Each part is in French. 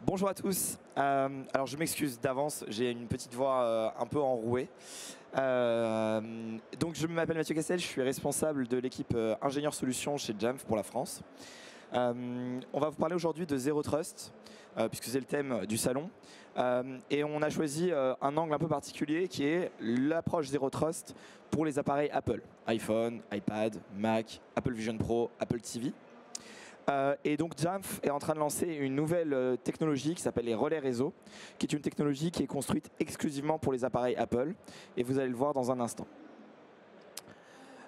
Bonjour à tous. Alors je m'excuse d'avance, j'ai une petite voix un peu enrouée. Donc je m'appelle Mathieu Cassel, je suis responsable de l'équipe ingénieur solutions chez Jamf pour la France. On va vous parler aujourd'hui de Zero Trust, puisque c'est le thème du salon. Et on a choisi un angle un peu particulier qui est l'approche Zero Trust pour les appareils Apple. iPhone, iPad, Mac, Apple Vision Pro, Apple TV. Et donc Jamf est en train de lancer une nouvelle technologie qui s'appelle les relais réseau, qui est une technologie qui est construite exclusivement pour les appareils Apple, et vous allez le voir dans un instant.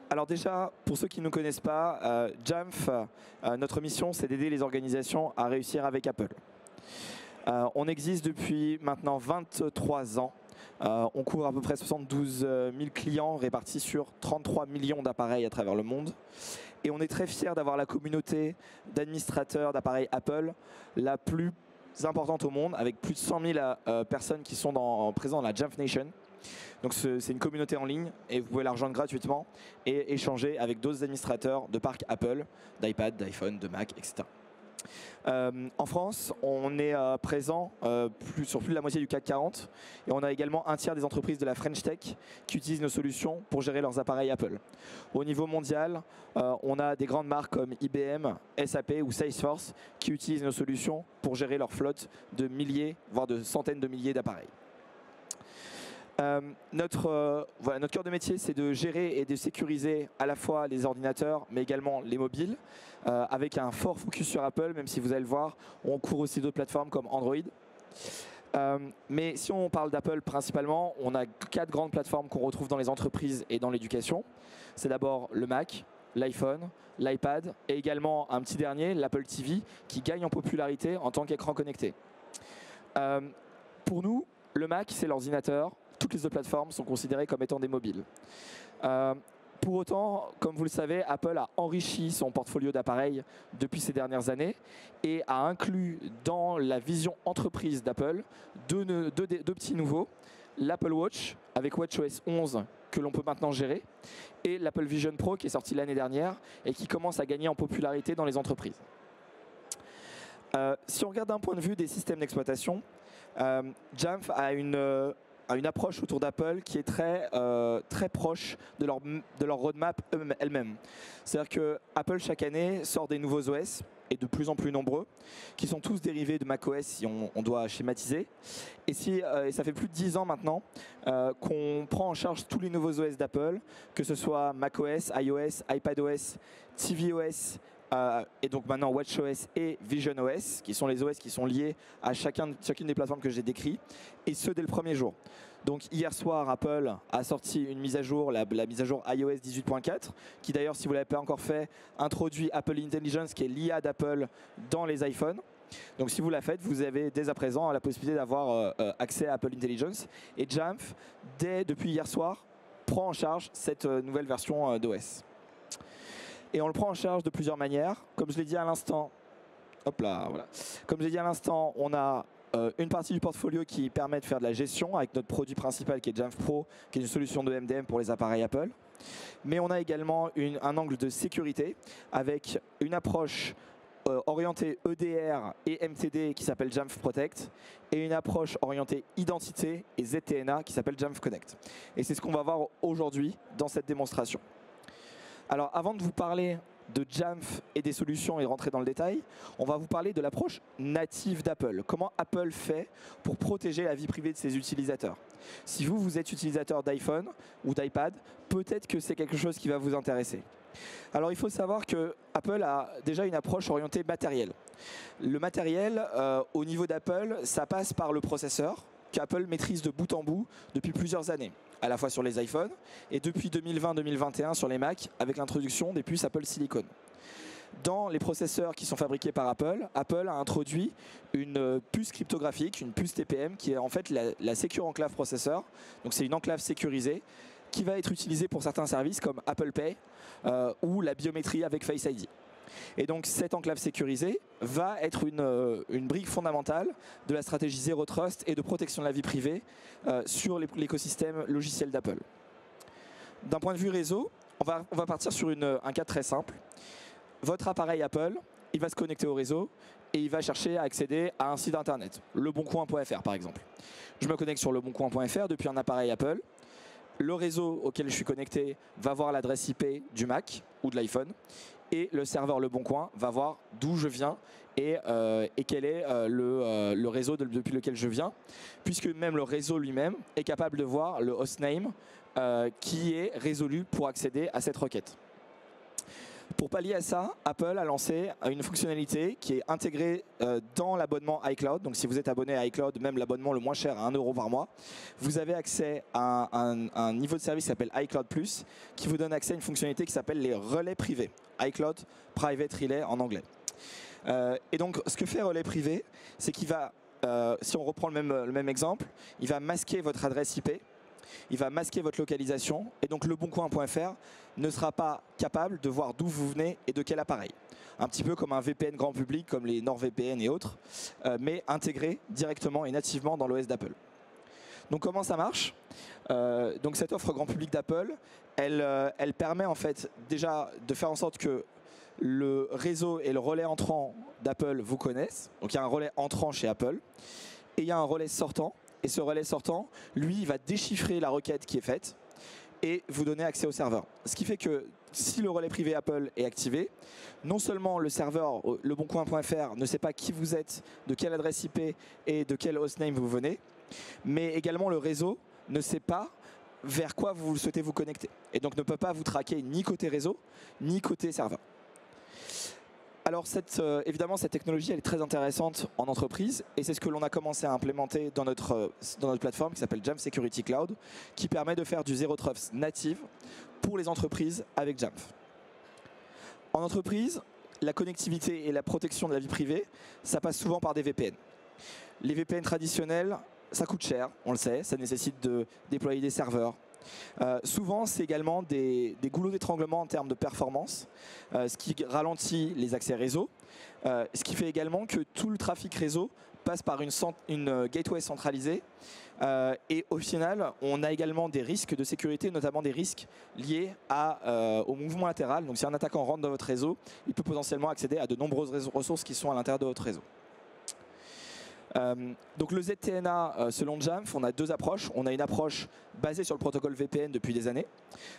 Alors déjà, pour ceux qui ne nous connaissent pas, Jamf, notre mission, c'est d'aider les organisations à réussir avec Apple. On existe depuis maintenant 23 ans. On couvre à peu près 72 000 clients répartis sur 33 millions d'appareils à travers le monde. Et on est très fiers d'avoir la communauté d'administrateurs d'appareils Apple la plus importante au monde, avec plus de 100 000 personnes qui sont présentes dans la Jamf Nation. Donc c'est une communauté en ligne et vous pouvez la rejoindre gratuitement et échanger avec d'autres administrateurs de parcs Apple, d'iPad, d'iPhone, de Mac, etc. En France, on est présent sur plus de la moitié du CAC 40 et on a également un tiers des entreprises de la French Tech qui utilisent nos solutions pour gérer leurs appareils Apple. Au niveau mondial, on a des grandes marques comme IBM, SAP ou Salesforce qui utilisent nos solutions pour gérer leur flotte de milliers, voire de centaines de milliers d'appareils. Notre cœur de métier, c'est de gérer et de sécuriser à la fois les ordinateurs, mais également les mobiles, avec un fort focus sur Apple, même si vous allez le voir, on couvre aussi d'autres plateformes comme Android. Mais si on parle d'Apple principalement, on a 4 grandes plateformes qu'on retrouve dans les entreprises et dans l'éducation. C'est d'abord le Mac, l'iPhone, l'iPad et également un petit dernier, l'Apple TV, qui gagne en popularité en tant qu'écran connecté. Pour nous, le Mac, c'est l'ordinateur. Toutes les autres plateformes sont considérées comme étant des mobiles. Pour autant, comme vous le savez, Apple a enrichi son portfolio d'appareils depuis ces dernières années et a inclus dans la vision entreprise d'Apple deux petits nouveaux, l'Apple Watch avec WatchOS 11 que l'on peut maintenant gérer et l'Apple Vision Pro qui est sorti l'année dernière et qui commence à gagner en popularité dans les entreprises. Si on regarde d'un point de vue des systèmes d'exploitation, Jamf a une approche autour d'Apple qui est très proche de leur roadmap elle-même. C'est-à-dire que Apple chaque année sort des nouveaux OS et de plus en plus nombreux, qui sont tous dérivés de macOS si on doit schématiser. Et ça fait plus de 10 ans maintenant qu'on prend en charge tous les nouveaux OS d'Apple, que ce soit macOS, iOS, iPadOS, tvOS, et donc maintenant WatchOS et VisionOS, qui sont les OS qui sont liés à chacune des plateformes que j'ai décrites, et ce dès le premier jour. Donc hier soir, Apple a sorti une mise à jour, la mise à jour iOS 18.4, qui d'ailleurs, si vous ne l'avez pas encore fait, introduit Apple Intelligence, qui est l'IA d'Apple dans les iPhones. Donc si vous la faites, vous avez dès à présent la possibilité d'avoir accès à Apple Intelligence. Et Jamf, depuis hier soir, prend en charge cette nouvelle version d'OS. Et on le prend en charge de plusieurs manières. Comme je l'ai dit à l'instant, Comme je l'ai dit à l'instant, on a une partie du portfolio qui permet de faire de la gestion avec notre produit principal qui est Jamf Pro, qui est une solution de MDM pour les appareils Apple. Mais on a également un angle de sécurité avec une approche orientée EDR et MTD qui s'appelle Jamf Protect et une approche orientée identité et ZTNA qui s'appelle Jamf Connect. Et c'est ce qu'on va voir aujourd'hui dans cette démonstration. Alors avant de vous parler de Jamf et des solutions et rentrer dans le détail, on va vous parler de l'approche native d'Apple. Comment Apple fait pour protéger la vie privée de ses utilisateurs. Si vous êtes utilisateur d'iPhone ou d'iPad, peut-être que c'est quelque chose qui va vous intéresser. Alors il faut savoir que Apple a déjà une approche orientée matériel. Le matériel, au niveau d'Apple, ça passe par le processeur qu'Apple maîtrise de bout en bout depuis plusieurs années, à la fois sur les iPhones et depuis 2020-2021 sur les Mac avec l'introduction des puces Apple Silicon. Dans les processeurs qui sont fabriqués par Apple, Apple a introduit une puce cryptographique, une puce TPM qui est en fait la Secure Enclave Processor. Donc c'est une enclave sécurisée qui va être utilisée pour certains services comme Apple Pay ou la biométrie avec Face ID. Et donc cette enclave sécurisée va être une brique fondamentale de la stratégie Zero Trust et de protection de la vie privée sur l'écosystème logiciel d'Apple. D'un point de vue réseau, on va partir sur un cas très simple. Votre appareil Apple il va se connecter au réseau et il va chercher à accéder à un site internet, leboncoin.fr par exemple. Je me connecte sur leboncoin.fr depuis un appareil Apple. Le réseau auquel je suis connecté va voir l'adresse IP du Mac ou de l'iPhone et le serveur Le Bon Coin va voir d'où je viens et quel est le réseau depuis lequel je viens, puisque même le réseau lui-même est capable de voir le hostname qui est résolu pour accéder à cette requête. Pour pallier à ça, Apple a lancé une fonctionnalité qui est intégrée dans l'abonnement iCloud. Donc si vous êtes abonné à iCloud, même l'abonnement le moins cher à 1 € par mois, vous avez accès à un niveau de service qui s'appelle iCloud Plus, qui vous donne accès à une fonctionnalité qui s'appelle les relais privés. iCloud Private Relay en anglais. Et donc ce que fait relais privé, c'est qu'il va, si on reprend le même exemple, il va masquer votre adresse IP. Il va masquer votre localisation et donc leboncoin.fr ne sera pas capable de voir d'où vous venez et de quel appareil. Un petit peu comme un VPN grand public comme les NordVPN et autres, mais intégré directement et nativement dans l'OS d'Apple. Donc comment ça marche? Donc cette offre grand public d'Apple, elle permet en fait déjà de faire en sorte que le réseau et le relais entrant d'Apple vous connaissent. Donc il y a un relais entrant chez Apple et il y a un relais sortant. Et ce relais sortant, lui, il va déchiffrer la requête qui est faite et vous donner accès au serveur. Ce qui fait que si le relais privé Apple est activé, non seulement le serveur leboncoin.fr ne sait pas qui vous êtes, de quelle adresse IP et de quel hostname vous venez, mais également le réseau ne sait pas vers quoi vous souhaitez vous connecter. Et donc ne peut pas vous traquer ni côté réseau, ni côté serveur. Alors évidemment, cette technologie elle est très intéressante en entreprise et c'est ce que l'on a commencé à implémenter dans notre plateforme qui s'appelle Jamf Security Cloud, qui permet de faire du Zero Trust native pour les entreprises avec Jamf. En entreprise, la connectivité et la protection de la vie privée, ça passe souvent par des VPN. Les VPN traditionnels, ça coûte cher, on le sait, ça nécessite de déployer des serveurs. Souvent, c'est également des goulots d'étranglement en termes de performance, ce qui ralentit les accès réseau, ce qui fait également que tout le trafic réseau passe par une gateway centralisée. Et au final, on a également des risques de sécurité, notamment des risques liés au mouvement latéral. Donc si un attaquant rentre dans votre réseau, il peut potentiellement accéder à de nombreuses ressources qui sont à l'intérieur de votre réseau. Donc le ZTNA, selon Jamf, on a deux approches. On a une approche basée sur le protocole VPN depuis des années.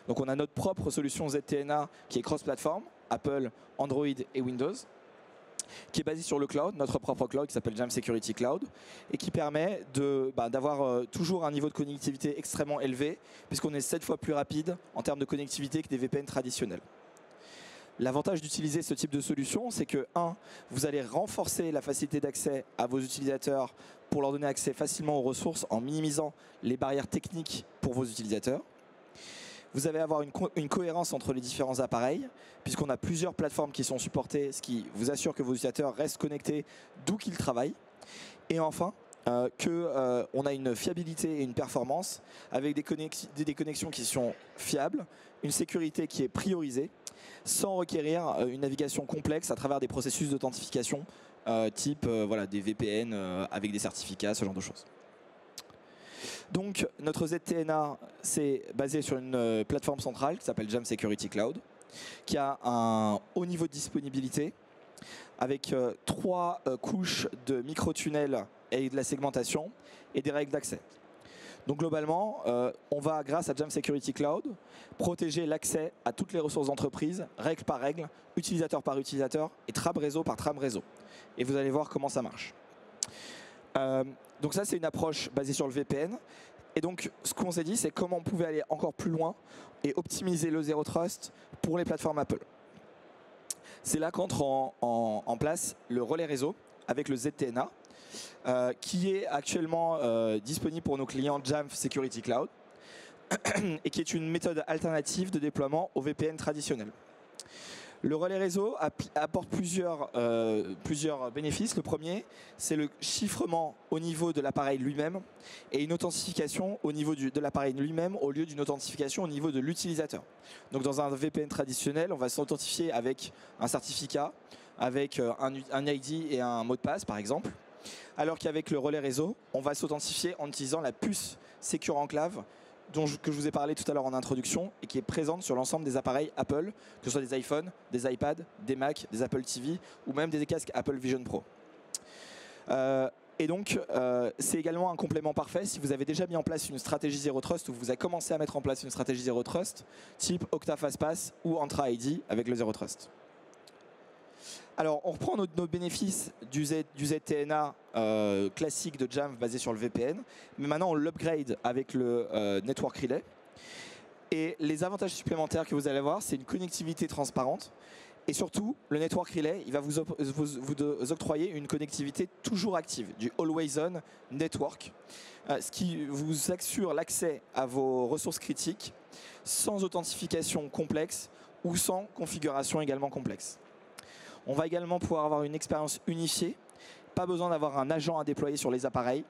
Donc on a notre propre solution ZTNA qui est cross-platform, Apple, Android et Windows, qui est basée sur le cloud, notre propre cloud qui s'appelle Jamf Security Cloud, et qui permet d'avoir toujours un niveau de connectivité extrêmement élevé, puisqu'on est 7 fois plus rapide en termes de connectivité que des VPN traditionnels. L'avantage d'utiliser ce type de solution, c'est que, vous allez renforcer la facilité d'accès à vos utilisateurs pour leur donner accès facilement aux ressources en minimisant les barrières techniques pour vos utilisateurs. Vous allez avoir une cohérence entre les différents appareils, puisqu'on a plusieurs plateformes qui sont supportées, ce qui vous assure que vos utilisateurs restent connectés d'où qu'ils travaillent. Et enfin, qu'on a une fiabilité et une performance avec des connexions qui sont fiables, une sécurité qui est priorisée, sans requérir une navigation complexe à travers des processus d'authentification type des VPN avec des certificats, ce genre de choses. Donc notre ZTNA, c'est basé sur une plateforme centrale qui s'appelle Jamf Security Cloud, qui a un haut niveau de disponibilité avec 3 couches de micro-tunnels et de la segmentation et des règles d'accès. Donc globalement, on va, grâce à Jamf Security Cloud, protéger l'accès à toutes les ressources d'entreprise, règle par règle, utilisateur par utilisateur et tram réseau par tram réseau. Et vous allez voir comment ça marche. Donc ça, c'est une approche basée sur le VPN. Et donc, ce qu'on s'est dit, c'est comment on pouvait aller encore plus loin et optimiser le Zero Trust pour les plateformes Apple. C'est là qu'entre en place le relais réseau avec le ZTNA, qui est actuellement disponible pour nos clients Jamf Security Cloud et qui est une méthode alternative de déploiement au VPN traditionnel. Le relais réseau apporte plusieurs bénéfices. Le premier, c'est le chiffrement au niveau de l'appareil lui-même et une authentification au niveau de l'appareil lui-même au lieu d'une authentification au niveau de l'utilisateur. Donc dans un VPN traditionnel, on va s'authentifier avec un certificat, avec un ID et un mot de passe par exemple. Alors qu'avec le relais réseau, on va s'authentifier en utilisant la puce Secure Enclave que je vous ai parlé tout à l'heure en introduction et qui est présente sur l'ensemble des appareils Apple, que ce soit des iPhones, des iPads, des Mac, des Apple TV ou même des casques Apple Vision Pro. Et donc, c'est également un complément parfait si vous avez déjà mis en place une stratégie Zero Trust ou vous avez commencé à mettre en place une stratégie Zero Trust, type Okta FastPass ou Entra ID avec le Zero Trust. Alors, on reprend nos bénéfices du ZTNA classique de Jamf basé sur le VPN, mais maintenant on l'upgrade avec le Network Relay. Et les avantages supplémentaires que vous allez avoir, c'est une connectivité transparente. Et surtout, le Network Relay, il va vous octroyer une connectivité toujours active, du Always On Network, ce qui vous assure l'accès à vos ressources critiques sans authentification complexe ou sans configuration également complexe. On va également pouvoir avoir une expérience unifiée, pas besoin d'avoir un agent à déployer sur les appareils,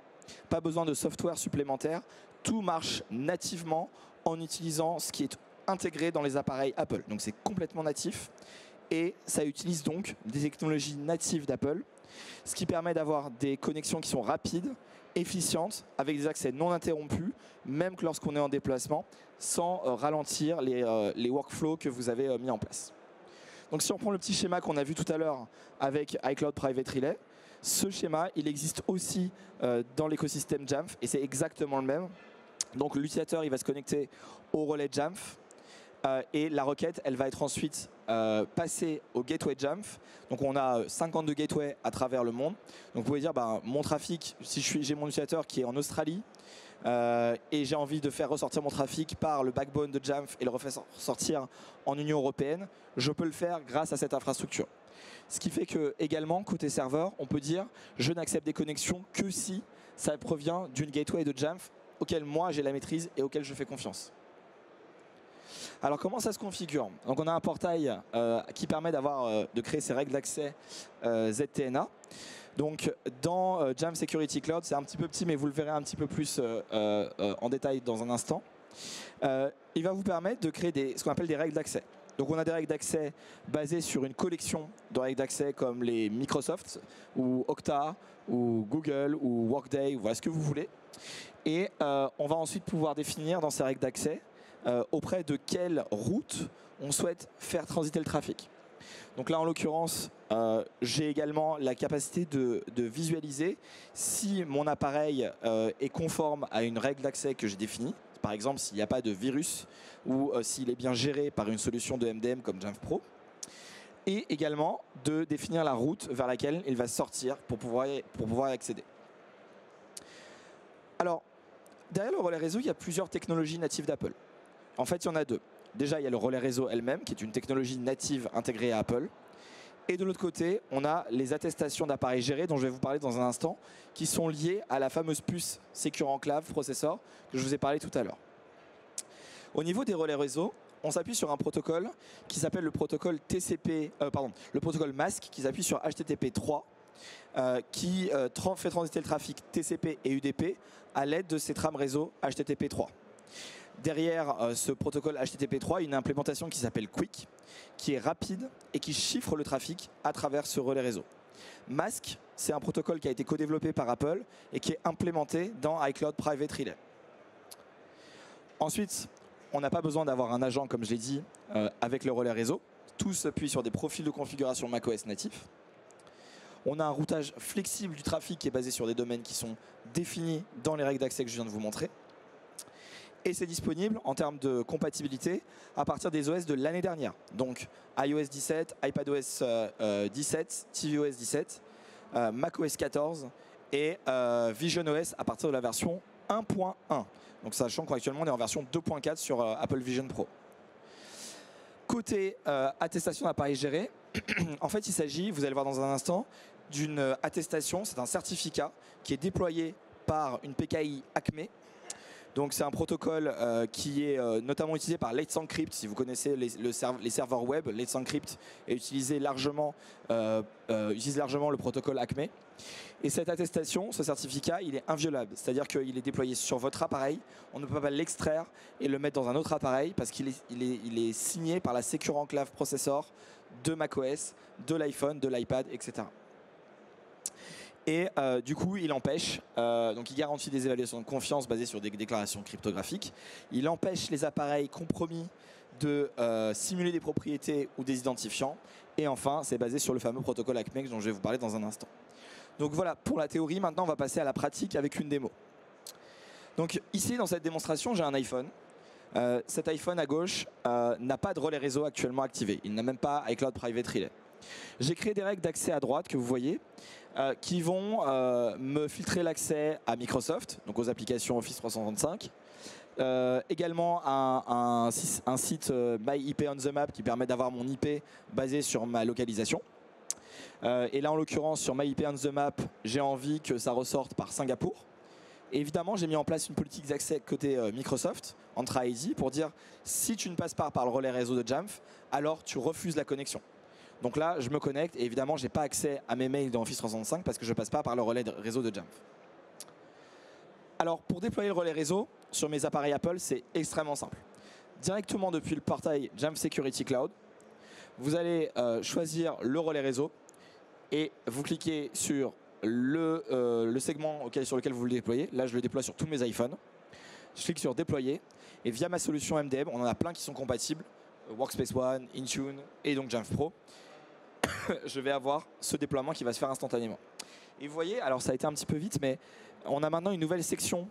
pas besoin de software supplémentaire, tout marche nativement en utilisant ce qui est intégré dans les appareils Apple. Donc c'est complètement natif. Et ça utilise donc des technologies natives d'Apple, ce qui permet d'avoir des connexions qui sont rapides, efficientes, avec des accès non interrompus, même que lorsqu'on est en déplacement, sans ralentir les workflows que vous avez mis en place. Donc si on prend le petit schéma qu'on a vu tout à l'heure avec iCloud Private Relay, ce schéma, il existe aussi dans l'écosystème Jamf, et c'est exactement le même. Donc l'utilisateur, il va se connecter au relais Jamf, et la requête, elle va être ensuite passée au gateway Jamf. Donc on a 52 gateways à travers le monde. Donc vous pouvez dire, mon trafic, si j'ai mon utilisateur qui est en Australie, et j'ai envie de faire ressortir mon trafic par le backbone de Jamf et le refaire sortir en Union européenne, je peux le faire grâce à cette infrastructure. Ce qui fait que également, côté serveur, on peut dire, je n'accepte des connexions que si ça provient d'une gateway de Jamf auquel moi j'ai la maîtrise et auquel je fais confiance. Alors comment ça se configure? Donc on a un portail qui permet de créer ces règles d'accès ZTNA. Donc dans Jamf Security Cloud, c'est un petit peu petit, mais vous le verrez un petit peu plus en détail dans un instant. Il va vous permettre de créer ce qu'on appelle des règles d'accès. Donc on a des règles d'accès basées sur une collection de règles d'accès comme les Microsoft ou Okta ou Google ou Workday, ou voilà ce que vous voulez. Et on va ensuite pouvoir définir dans ces règles d'accès auprès de quelle route on souhaite faire transiter le trafic. Donc là, en l'occurrence, j'ai également la capacité de visualiser si mon appareil est conforme à une règle d'accès que j'ai définie. Par exemple, s'il n'y a pas de virus ou s'il est bien géré par une solution de MDM comme Jamf Pro. Et également de définir la route vers laquelle il va sortir pour pouvoir y accéder. Alors, derrière le relais réseau, il y a plusieurs technologies natives d'Apple. En fait, il y en a deux. Déjà, il y a le relais réseau elle-même, qui est une technologie native intégrée à Apple. Et de l'autre côté, on a les attestations d'appareils gérés, dont je vais vous parler dans un instant, qui sont liées à la fameuse puce Secure Enclave Processor que je vous ai parlé tout à l'heure. Au niveau des relais réseau, on s'appuie sur un protocole qui s'appelle le protocole le protocole MASQ, qui s'appuie sur HTTP 3, qui fait transiter le trafic TCP et UDP à l'aide de ces trames réseau HTTP 3. Derrière ce protocole HTTP3, il y a une implémentation qui s'appelle Quick, qui est rapide et qui chiffre le trafic à travers ce relais réseau. MASQ, c'est un protocole qui a été co-développé par Apple et qui est implémenté dans iCloud Private Relay. Ensuite, on n'a pas besoin d'avoir un agent, comme je l'ai dit, avec le relais réseau. Tout s'appuie sur des profils de configuration macOS natifs. On a un routage flexible du trafic qui est basé sur des domaines qui sont définis dans les règles d'accès que je viens de vous montrer. Et c'est disponible en termes de compatibilité à partir des OS de l'année dernière. Donc iOS 17, iPadOS 17, tvOS 17, macOS 14 et visionOS à partir de la version 1.1. Donc sachant qu'actuellement on est en version 2.4 sur Apple Vision Pro. Côté attestation d'appareil géré, en fait il s'agit, vous allez voir dans un instant, d'une attestation, c'est un certificat qui est déployé par une PKI Acme. Donc c'est un protocole qui est notamment utilisé par Let's Encrypt. Si vous connaissez les serveurs web, Let's Encrypt utilise largement le protocole Acme. Et cette attestation, ce certificat, il est inviolable. C'est-à-dire qu'il est déployé sur votre appareil. On ne peut pas l'extraire et le mettre dans un autre appareil parce qu'il est signé par la Secure Enclave Processor de macOS, de l'iPhone, de l'iPad, etc. Et du coup, il empêche, donc il garantit des évaluations de confiance basées sur des déclarations cryptographiques. Il empêche les appareils compromis de simuler des propriétés ou des identifiants. Et enfin, c'est basé sur le fameux protocole ACME dont je vais vous parler dans un instant. Donc voilà pour la théorie. Maintenant, on va passer à la pratique avec une démo. Donc ici, dans cette démonstration, j'ai un iPhone. Cet iPhone à gauche n'a pas de relais réseau actuellement activé. Il n'a même pas iCloud Private Relay. J'ai créé des règles d'accès à droite que vous voyez qui vont me filtrer l'accès à Microsoft, donc aux applications Office 365. Également un site My IP on the Map qui permet d'avoir mon IP basé sur ma localisation. Et là en l'occurrence sur My IP on the Map, j'ai envie que ça ressorte par Singapour. Et évidemment, j'ai mis en place une politique d'accès côté Microsoft, Entra ID, pour dire si tu ne passes pas par le relais réseau de Jamf, alors tu refuses la connexion. Donc là, je me connecte et évidemment, je n'ai pas accès à mes mails dans Office 365 parce que je ne passe pas par le relais réseau de Jamf. Alors, pour déployer le relais réseau sur mes appareils Apple, c'est extrêmement simple. Directement depuis le portail Jamf Security Cloud, vous allez choisir le relais réseau et vous cliquez sur le segment sur lequel vous le déployez. Là, je le déploie sur tous mes iPhones. Je clique sur déployer et via ma solution MDM, on en a plein qui sont compatibles, Workspace ONE, Intune et donc Jamf Pro. Je vais avoir ce déploiement qui va se faire instantanément. Et vous voyez, alors ça a été un petit peu vite, mais on a maintenant une nouvelle section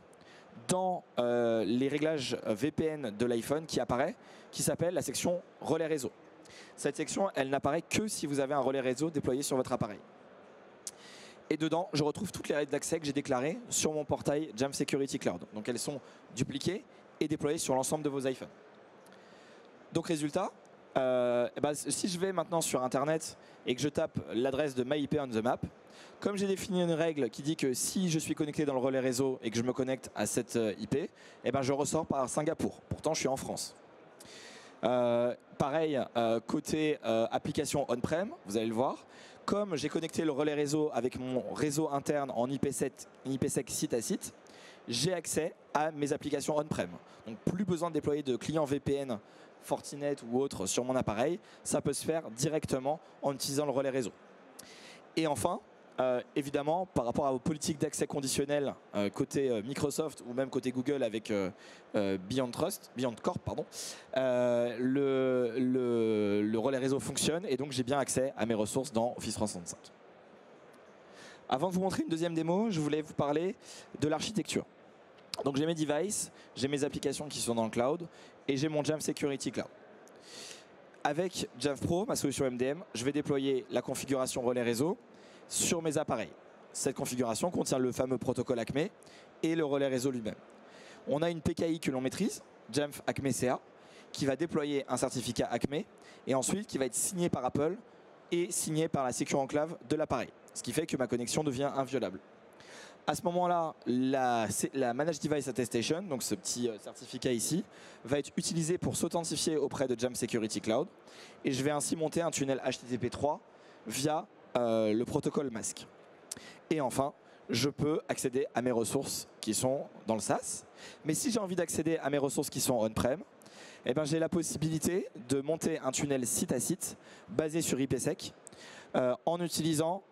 dans les réglages VPN de l'iPhone qui apparaît, qui s'appelle la section relais réseau. Cette section, elle n'apparaît que si vous avez un relais réseau déployé sur votre appareil. Et dedans, je retrouve toutes les règles d'accès que j'ai déclarées sur mon portail Jamf Security Cloud. Donc elles sont dupliquées et déployées sur l'ensemble de vos iPhones. Donc résultat, si je vais maintenant sur Internet et que je tape l'adresse de My IP on the Map, comme j'ai défini une règle qui dit que si je suis connecté dans le relais réseau et que je me connecte à cette IP, je ressors par Singapour. Pourtant, je suis en France. Pareil, côté application on-prem, vous allez le voir. Comme j'ai connecté le relais réseau avec mon réseau interne en IPsec site à site, j'ai accès à mes applications on-prem. Donc plus besoin de déployer de clients VPN, Fortinet ou autre sur mon appareil. Ça peut se faire directement en utilisant le relais réseau. Et enfin, évidemment, par rapport à vos politiques d'accès conditionnel côté Microsoft ou même côté Google avec Beyond Corp, le relais réseau fonctionne et donc j'ai bien accès à mes ressources dans Office 365. Avant de vous montrer une deuxième démo, je voulais vous parler de l'architecture. Donc j'ai mes devices, j'ai mes applications qui sont dans le cloud et j'ai mon Jamf Security Cloud. Avec Jamf Pro, ma solution MDM, je vais déployer la configuration relais réseau sur mes appareils. Cette configuration contient le fameux protocole ACME et le relais réseau lui-même. On a une PKI que l'on maîtrise, Jamf ACME CA, qui va déployer un certificat ACME et ensuite qui va être signé par Apple et signé par la Secure Enclave de l'appareil, ce qui fait que ma connexion devient inviolable. À ce moment-là, la Managed Device Attestation, donc ce petit certificat ici, va être utilisé pour s'authentifier auprès de Jamf Security Cloud et je vais ainsi monter un tunnel HTTP 3 via le protocole MASC. Et enfin, je peux accéder à mes ressources qui sont dans le SaaS. Mais si j'ai envie d'accéder à mes ressources qui sont on-prem, j'ai la possibilité de monter un tunnel site à site basé sur IPsec en utilisant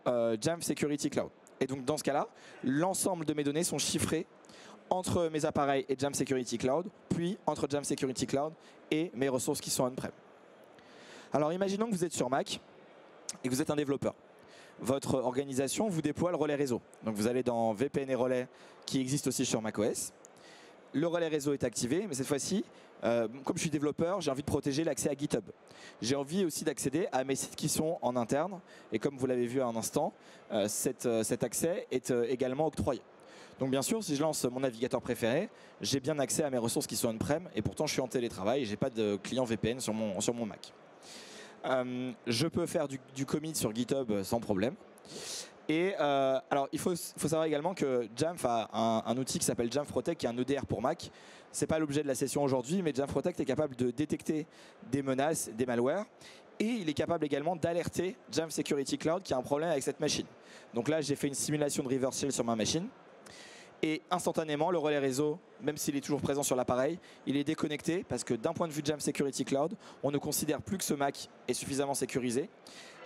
Jamf Security Cloud. Et donc dans ce cas-là, l'ensemble de mes données sont chiffrées entre mes appareils et Jamf Security Cloud, puis entre Jamf Security Cloud et mes ressources qui sont on-prem. Alors imaginons que vous êtes sur Mac et que vous êtes un développeur. Votre organisation vous déploie le relais réseau. Donc vous allez dans VPN et relais qui existe aussi sur macOS. Le relais réseau est activé, mais cette fois-ci, comme je suis développeur, j'ai envie de protéger l'accès à GitHub. J'ai envie aussi d'accéder à mes sites qui sont en interne. Et comme vous l'avez vu à un instant, cet accès est également octroyé. Donc bien sûr, si je lance mon navigateur préféré, j'ai bien accès à mes ressources qui sont on-prem. Et pourtant, je suis en télétravail et je n'ai pas de client VPN sur mon Mac. Je peux faire du commit sur GitHub sans problème. Et alors, il faut savoir également que Jamf a un outil qui s'appelle Jamf Protect, qui est un EDR pour Mac. Ce n'est pas l'objet de la session aujourd'hui, mais Jamf Protect est capable de détecter des menaces, des malwares. Et il est capable également d'alerter Jamf Security Cloud qui a un problème avec cette machine. Donc là, j'ai fait une simulation de reverse shell sur ma machine. Et instantanément, le relais réseau, même s'il est toujours présent sur l'appareil, il est déconnecté parce que d'un point de vue de Jamf Security Cloud, on ne considère plus que ce Mac est suffisamment sécurisé.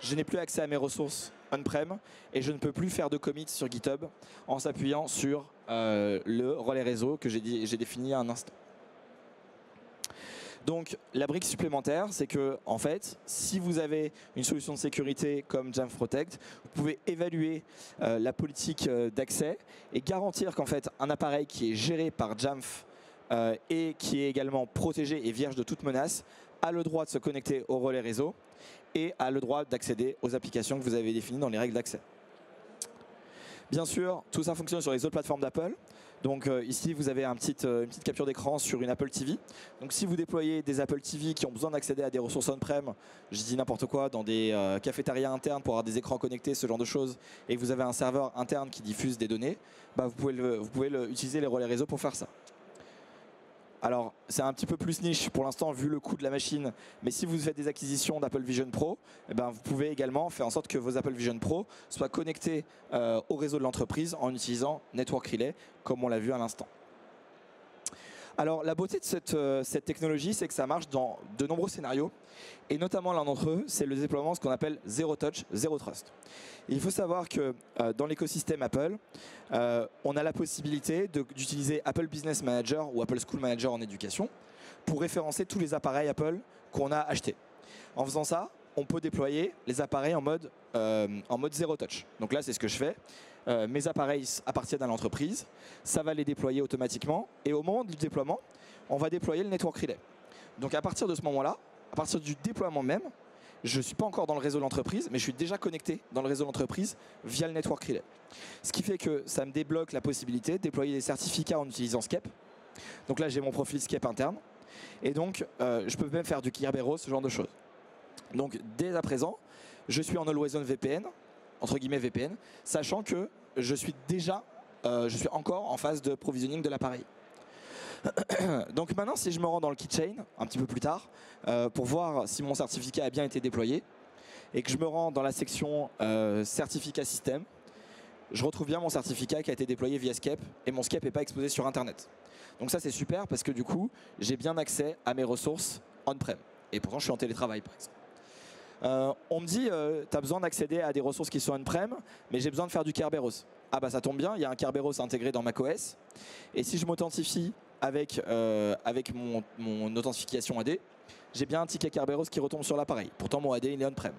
Je n'ai plus accès à mes ressources on-prem et je ne peux plus faire de commit sur GitHub en s'appuyant sur le relais réseau que j'ai défini à un instant. Donc la brique supplémentaire, c'est que en fait, si vous avez une solution de sécurité comme Jamf Protect, vous pouvez évaluer la politique d'accès et garantir qu'en fait un appareil qui est géré par Jamf et qui est également protégé et vierge de toute menace a le droit de se connecter au relais réseau et a le droit d'accéder aux applications que vous avez définies dans les règles d'accès. Bien sûr, tout ça fonctionne sur les autres plateformes d'Apple. Donc ici, vous avez une petite capture d'écran sur une Apple TV. Donc si vous déployez des Apple TV qui ont besoin d'accéder à des ressources on-prem, je dis n'importe quoi, dans des cafétérias internes pour avoir des écrans connectés, ce genre de choses, et que vous avez un serveur interne qui diffuse des données, bah, vous pouvez utiliser les relais réseau pour faire ça. Alors, c'est un petit peu plus niche pour l'instant vu le coût de la machine, mais si vous faites des acquisitions d'Apple Vision Pro, eh ben, vous pouvez également faire en sorte que vos Apple Vision Pro soient connectés au réseau de l'entreprise en utilisant Network Relay, comme on l'a vu à l'instant. Alors, la beauté de cette technologie, c'est que ça marche dans de nombreux scénarios, et notamment l'un d'entre eux, c'est le déploiement de ce qu'on appelle Zero Touch, Zero Trust. Il faut savoir que dans l'écosystème Apple, on a la possibilité d'utiliser Apple Business Manager ou Apple School Manager en éducation pour référencer tous les appareils Apple qu'on a achetés. En faisant ça, on peut déployer les appareils en mode Zero Touch. Donc là, c'est ce que je fais. Mes appareils appartiennent à l'entreprise, ça va les déployer automatiquement et au moment du déploiement, on va déployer le Network Relay. Donc à partir de ce moment-là, à partir du déploiement même, je ne suis pas encore dans le réseau de l'entreprise, mais je suis déjà connecté dans le réseau de l'entreprise via le Network Relay. Ce qui fait que ça me débloque la possibilité de déployer des certificats en utilisant Skep. Donc là, j'ai mon profil Skep interne. Et donc, je peux même faire du Kerberos, ce genre de choses. Donc dès à présent, je suis en Always On VPN, entre guillemets VPN, sachant que je suis encore en phase de provisioning de l'appareil. Donc maintenant, si je me rends dans le keychain, un petit peu plus tard, pour voir si mon certificat a bien été déployé, et que je me rends dans la section certificat système, je retrouve bien mon certificat qui a été déployé via Skep, et mon Skep n'est pas exposé sur Internet. Donc ça, c'est super parce que du coup, j'ai bien accès à mes ressources on-prem. Et pourtant, je suis en télétravail, par exemple. On me dit, tu as besoin d'accéder à des ressources qui sont on-prem, mais j'ai besoin de faire du Kerberos. Ah bah ça tombe bien, il y a un Kerberos intégré dans macOS. Et si je m'authentifie avec mon authentification AD, j'ai bien un ticket Kerberos qui retombe sur l'appareil. Pourtant mon AD il est on-prem.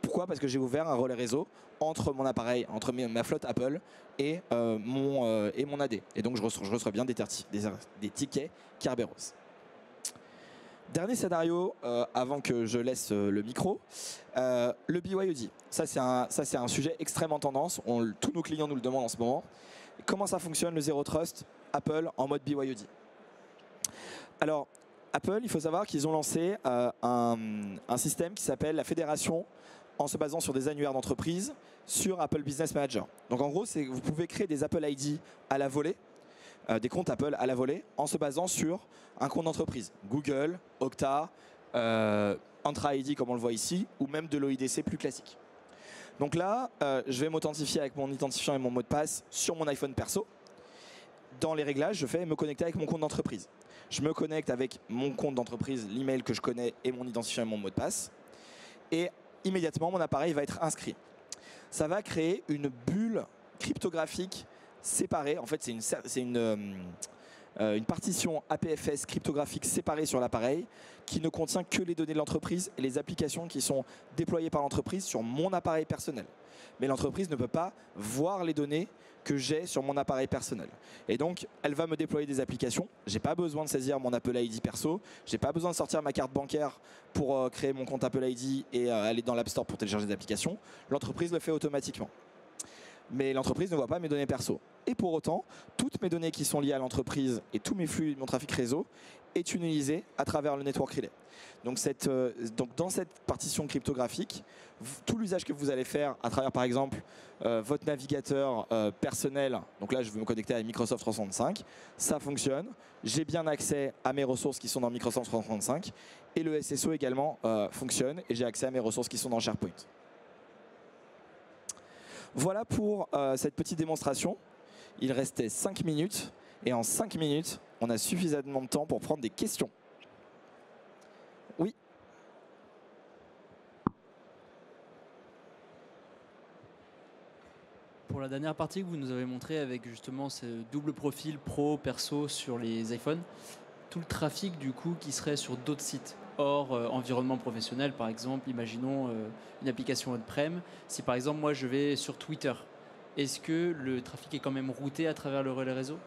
Pourquoi? Parce que j'ai ouvert un relais réseau entre mon appareil, entre ma flotte Apple et mon AD. Et donc je reçois bien des tickets Kerberos. Dernier scénario, avant que je laisse le micro, le BYOD. Ça, c'est un sujet extrêmement tendance. Tous nos clients nous le demandent en ce moment. Comment ça fonctionne le Zero Trust Apple en mode BYOD? Alors, Apple, il faut savoir qu'ils ont lancé un système qui s'appelle la fédération en se basant sur des annuaires d'entreprise sur Apple Business Manager. Donc en gros, vous pouvez créer des Apple ID à la volée, des comptes Apple à la volée en se basant sur un compte d'entreprise. Google, Okta, Entra ID comme on le voit ici, ou même de l'OIDC plus classique. Donc là, je vais m'authentifier avec mon identifiant et mon mot de passe sur mon iPhone perso. Dans les réglages, je fais me connecter avec mon compte d'entreprise. Je me connecte avec mon compte d'entreprise, l'email que je connais et mon identifiant et mon mot de passe. Et immédiatement, mon appareil va être inscrit. Ça va créer une bulle cryptographique séparée. En fait, c'est une partition APFS cryptographique séparée sur l'appareil qui ne contient que les données de l'entreprise et les applications qui sont déployées par l'entreprise sur mon appareil personnel. Mais l'entreprise ne peut pas voir les données que j'ai sur mon appareil personnel. Et donc, elle va me déployer des applications. Je n'ai pas besoin de saisir mon Apple ID perso. Je n'ai pas besoin de sortir ma carte bancaire pour créer mon compte Apple ID et aller dans l'App Store pour télécharger des applications. L'entreprise le fait automatiquement. Mais l'entreprise ne voit pas mes données perso. Et pour autant, toutes mes données qui sont liées à l'entreprise et tous mes flux, mon trafic réseau est utilisé à travers le Network Relay. Donc dans cette partition cryptographique, tout l'usage que vous allez faire à travers par exemple votre navigateur personnel, donc là je vais me connecter à Microsoft 365, ça fonctionne. J'ai bien accès à mes ressources qui sont dans Microsoft 365 et le SSO également fonctionne et j'ai accès à mes ressources qui sont dans SharePoint. Voilà pour cette petite démonstration. Il restait 5 minutes et en 5 minutes, on a suffisamment de temps pour prendre des questions. Oui. Pour la dernière partie que vous nous avez montré avec justement ce double profil pro, perso sur les iPhones, tout le trafic du coup qui serait sur d'autres sites hors environnement professionnel, par exemple, imaginons une application on-prem. Si par exemple moi je vais sur Twitter, est-ce que le trafic est quand même routé à travers le relais réseau?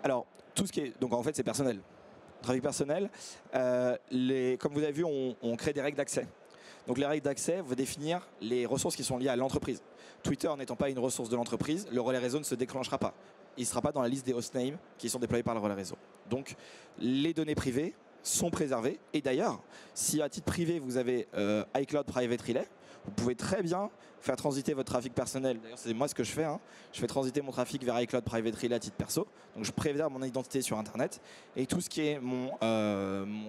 Alors, tout ce qui est. Donc en fait, c'est personnel. Trafic personnel. Comme vous avez vu, on crée des règles d'accès. Donc les règles d'accès vont définir les ressources qui sont liées à l'entreprise. Twitter n'étant pas une ressource de l'entreprise, le relais réseau ne se déclenchera pas. Il ne sera pas dans la liste des hostnames qui sont déployés par le relais réseau. Donc les données privées sont préservées. Et d'ailleurs, si à titre privé vous avez iCloud Private Relay, vous pouvez très bien faire transiter votre trafic personnel. D'ailleurs, c'est moi ce que je fais. Je fais transiter mon trafic vers iCloud Private Relay à titre perso. Donc je préserve mon identité sur Internet. Et tout ce qui est mon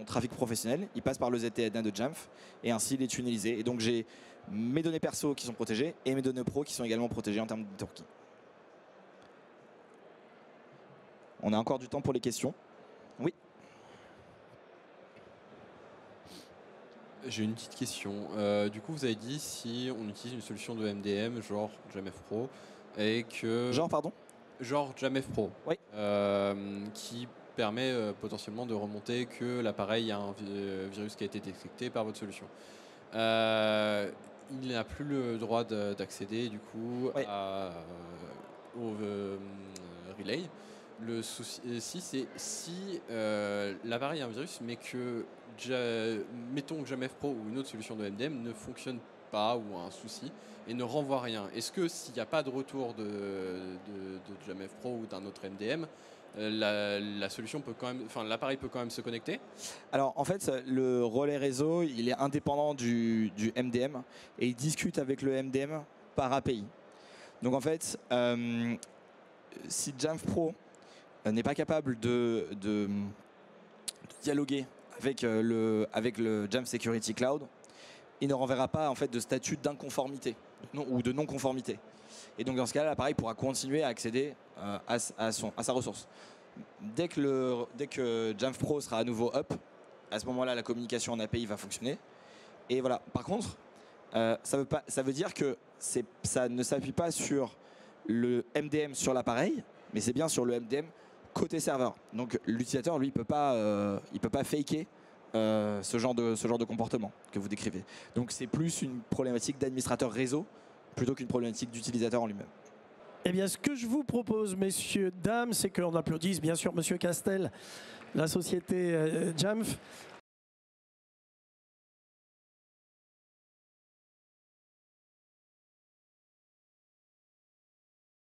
trafic professionnel, il passe par le ZTNA de Jamf. Et ainsi, il est tunnelisé. Et donc j'ai mes données perso qui sont protégées et mes données pro qui sont également protégées en termes de turkey. On a encore du temps pour les questions. Oui. J'ai une petite question. Du coup, vous avez dit si on utilise une solution de MDM, genre Jamf Pro, et que... Genre Jamf Pro. Oui. Qui permet potentiellement de remonter que l'appareil a un virus qui a été détecté par votre solution. Il n'a plus le droit d'accéder du coup au relay. Le souci, c'est si l'appareil a un virus, mais que mettons que Jamf Pro ou une autre solution de MDM ne fonctionne pas ou a un souci et ne renvoie rien. Est-ce que s'il n'y a pas de retour de Jamf Pro ou d'un autre MDM, la solution peut quand même, enfin l'appareil peut quand même se connecter? Alors en fait, le relais réseau, il est indépendant du MDM et il discute avec le MDM par API. Donc en fait, si Jamf Pro n'est pas capable de dialoguer avec le Jamf Security Cloud, il ne renverra pas en fait de statut d'inconformité ou de non-conformité. Et donc dans ce cas-là, l'appareil pourra continuer à accéder à sa ressource. Dès que Jamf Pro sera à nouveau up, à ce moment-là, la communication en API va fonctionner. Et voilà. Par contre, ça veut dire que ça ne s'appuie pas sur le MDM sur l'appareil, mais c'est bien sur le MDM côté serveur. Donc l'utilisateur, lui, il peut pas faker ce genre de comportement que vous décrivez. Donc c'est plus une problématique d'administrateur réseau plutôt qu'une problématique d'utilisateur en lui-même. Eh bien, ce que je vous propose, messieurs, dames, c'est qu'on applaudisse bien sûr Monsieur Castel, la société Jamf.